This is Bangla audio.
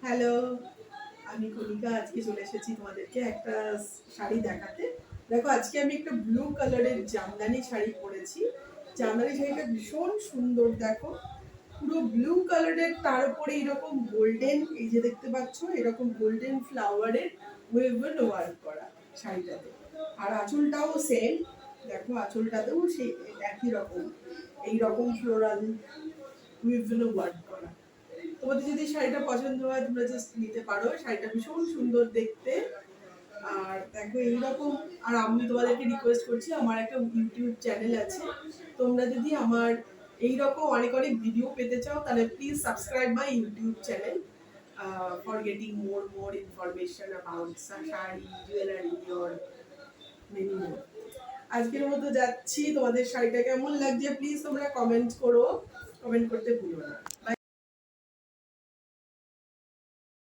হ্যালো, আমি কণিকা। আজকে চলে এসেছি তোমাদেরকে একটা শাড়ি দেখাতে। দেখো, আজকে আমি একটা ব্লু কালারের জামদানি শাড়ি পরেছি। জামদানি শাড়িটা ভীষণ সুন্দর। দেখো, পুরো ব্লু কালারের, তার উপরে এরকম গোল্ডেন, এই যে দেখতে পাচ্ছ, এরকম গোল্ডেন ফ্লাওয়ারের ওয়েভেল ওয়ার্ক করা শাড়িটাতে। আর আঁচলটাও সেম। দেখো, আঁচলটাতেও সেই একই রকম, এইরকম ফ্লোরাল ওয়েভেল ওয়ার্ক করা। তোমাদের যদি শাড়িটা পছন্দ হয় তোমরা জাস্ট নিতে পারো। শাড়িটা ভীষণ সুন্দর দেখতে। আর দেখো এইরকম। আর আমি তোমাদেরকে রিকোয়েস্ট করছি, আমার একটা ইউটিউব চ্যানেল আছে। তোমরা যদি আমার এইরকম অনেক অনেক ভিডিও পেতে চাও তাহলে please subscribe my YouTube channel for getting more information about sari, jewellery or many more. আজকের মতো যাচ্ছি। তোমাদের শাড়িটা কেমন লাগছে প্লিজ তোমরা কমেন্ট করো, কমেন্ট করতে ভুলো না।